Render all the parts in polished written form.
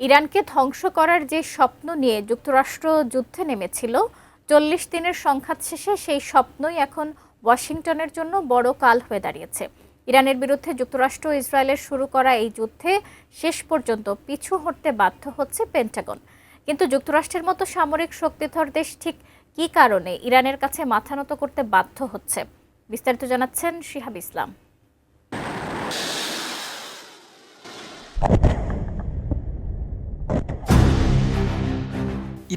ইরানকে ধ্বংস করার যে স্বপ্ন নিয়ে যুক্তরাষ্ট্র যুদ্ধে নেমেছিল, ৪০ দিনের সংঘাত শেষে সেই স্বপ্নই এখন ওয়াশিংটনের জন্য বড় কাল হয়ে দাঁড়িয়েছে। ইরানের বিরুদ্ধে যুক্তরাষ্ট্র ও ইসরায়েলের শুরু করা এই যুদ্ধে শেষ পর্যন্ত পিছু হটতে বাধ্য হচ্ছে পেন্টাগন। কিন্তু যুক্তরাষ্ট্রের মতো সামরিক শক্তিধর দেশ ঠিক কী কারণে ইরানের কাছে মাথা নত করতে বাধ্য হচ্ছে, বিস্তারিত জানাচ্ছেন শিহাব ইসলাম।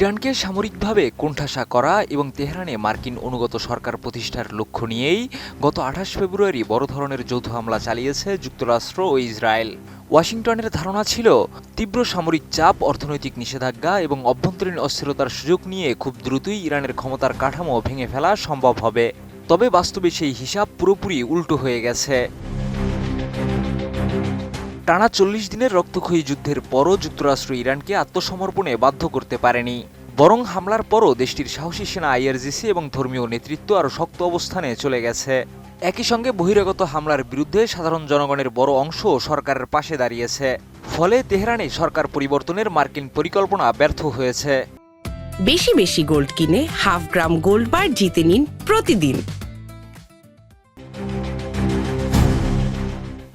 ইরানকে সামরিকভাবে কোণঠাসা করা এবং তেহরানে মার্কিন অনুগত সরকার প্রতিষ্ঠার লক্ষ্য নিয়েই গত ২৮ ফেব্রুয়ারি বড় ধরনের যৌথ হামলা চালিয়েছে যুক্তরাষ্ট্র ও ইসরায়েল। ওয়াশিংটনের ধারণা ছিল তীব্র সামরিক চাপ, অর্থনৈতিক নিষেধাজ্ঞা এবং অভ্যন্তরীণ অস্থিরতার সুযোগ নিয়ে খুব দ্রুতই ইরানের ক্ষমতার কাঠামো ভেঙে ফেলা সম্ভব হবে। তবে বাস্তবে সেই হিসাব পুরোপুরি উল্টো হয়ে গেছে। টানা ৪০ দিনের রক্তক্ষয়ী যুদ্ধের পরও যুক্তরাষ্ট্র ইরানকে আত্মসমর্পণে বাধ্য করতে পারেনি, বরং হামলার পরও দেশটির সাহসী সেনা আইআরজিসি এবং ধর্মীয় নেতৃত্ব আরও শক্ত অবস্থানে চলে গেছে। একই সঙ্গে বহিরাগত হামলার বিরুদ্ধে সাধারণ জনগণের বড় অংশ সরকারের পাশে দাঁড়িয়েছে। ফলে তেহরানে সরকার পরিবর্তনের মার্কিন পরিকল্পনা ব্যর্থ হয়েছে। বেশি বেশি গোল্ড কিনে হাফ গ্রাম গোল্ড বার জিতে নিন প্রতিদিন।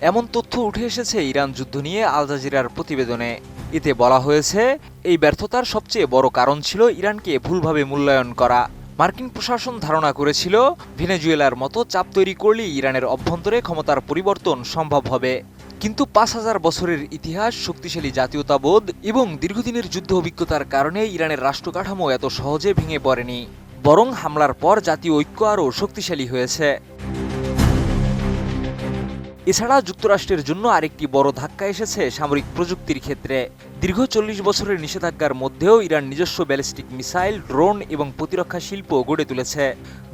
এমন তথ্য উঠে এসেছে ইরান যুদ্ধ নিয়ে আল জাজিরার প্রতিবেদনে। এতে বলা হয়েছে, এই ব্যর্থতার সবচেয়ে বড় কারণ ছিল ইরানকে ভুলভাবে মূল্যায়ন করা। মার্কিন প্রশাসন ধারণা করেছিল ভেনেজুয়েলার মতো চাপ তৈরি করলেই ইরানের অভ্যন্তরে ক্ষমতার পরিবর্তন সম্ভব হবে। কিন্তু ৫,০০০ বছরের ইতিহাস, শক্তিশালী জাতীয়তাবোধ এবং দীর্ঘদিনের যুদ্ধ অভিজ্ঞতার কারণে ইরানের রাষ্ট্রকাঠামো এত সহজে ভেঙে পড়েনি, বরং হামলার পর জাতীয় ঐক্য আরও শক্তিশালী হয়েছে। এছাড়া যুক্তরাষ্ট্রের জন্য আরেকটি বড় ধাক্কা এসেছে সামরিক প্রযুক্তির ক্ষেত্রে। দীর্ঘ ৪০ বছরের নিষেধাজ্ঞার মধ্যেও ইরান নিজস্ব ব্যালিস্টিক মিসাইল, ড্রোন এবং প্রতিরক্ষা শিল্প গড়ে তুলেছে।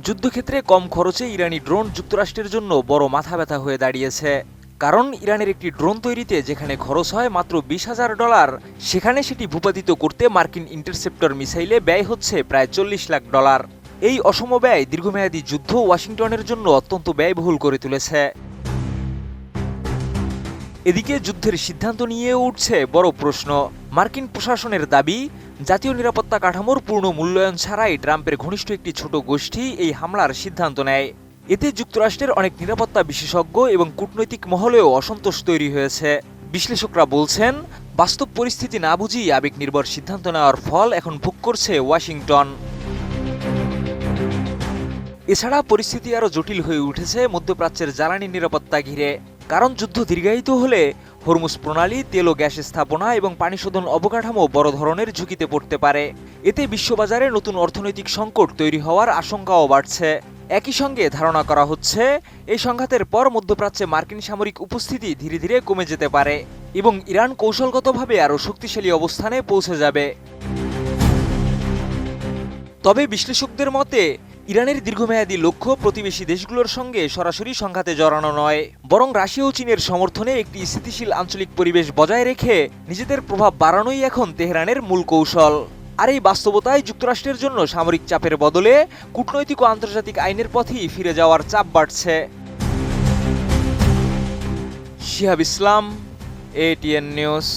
যুদ্ধক্ষেত্রে কম খরচে ইরানি ড্রোন যুক্তরাষ্ট্রের জন্য বড় মাথা ব্যথা হয়ে দাঁড়িয়েছে। কারণ ইরানের একটি ড্রোন তৈরিতে যেখানে খরচ হয় মাত্র $২০,০০০, সেখানে সেটি ভূপাতিত করতে মার্কিন ইন্টারসেপ্টর মিসাইলে ব্যয় হচ্ছে প্রায় $৪০ লাখ। এই অসমব্যয় দীর্ঘমেয়াদী যুদ্ধ ওয়াশিংটনের জন্য অত্যন্ত ব্যয়বহুল করে তুলেছে। এদিকে যুদ্ধের সিদ্ধান্ত নিয়ে উঠছে বড় প্রশ্ন। মার্কিন প্রশাসনের দাবি, জাতীয় নিরাপত্তা কাঠামোর পূর্ণ মূল্যায়ন ছাড়াই ট্রাম্পের ঘনিষ্ঠ একটি ছোট গোষ্ঠী এই হামলার সিদ্ধান্ত নেয়। এতে যুক্তরাষ্ট্রের অনেক নিরাপত্তা বিশেষজ্ঞ এবং কূটনৈতিক মহলেও অসন্তোষ তৈরি হয়েছে। বিশ্লেষকরা বলছেন, বাস্তব পরিস্থিতি না বুঝেই আবেগনির্ভর সিদ্ধান্ত নেওয়ার ফল এখন ভোগ করছে ওয়াশিংটন। এছাড়া পরিস্থিতি আরও জটিল হয়ে উঠেছে মধ্যপ্রাচ্যের জ্বালানি নিরাপত্তা ঘিরে। কারণ যুদ্ধ দীর্ঘায়িত হলে হরমুজ প্রণালী, তেল ও গ্যাস স্থাপনা এবং পানি শোধন অবকাঠামো বড় ধরনের ঝুঁকিতে পড়তে পারে। এতে বিশ্ববাজারে নতুন অর্থনৈতিক সংকট তৈরি হওয়ার আশঙ্কাও বাড়ছে। একই সঙ্গে ধারণা করা হচ্ছে, এই সংঘাতের পর মধ্যপ্রাচ্যে মার্কিন সামরিক উপস্থিতি ধীরে ধীরে কমে যেতে পারে এবং ইরান কৌশলগতভাবে আরও শক্তিশালী অবস্থানে পৌঁছে যাবে। তবে বিশ্লেষকদের মতে, ইরানের দীর্ঘমেয়াদী লক্ষ্য প্রতিবেশী দেশগুলোর সঙ্গে সরাসরি সংঘাতে জড়ানো নয়, বরং রাশিয়া ও চীনের সমর্থনে একটি স্থিতিশীল আঞ্চলিক পরিবেশ বজায় রেখে নিজেদের প্রভাব বাড়ানোই এখন তেহরানের মূল কৌশল। আর এই বাস্তবতায় যুক্তরাষ্ট্রের জন্য সামরিক চাপের বদলে কূটনৈতিক ও আন্তর্জাতিক আইনের পথেই ফিরে যাওয়ার চাপ বাড়ছে। শিহাব ইসলাম, ATN নিউজ।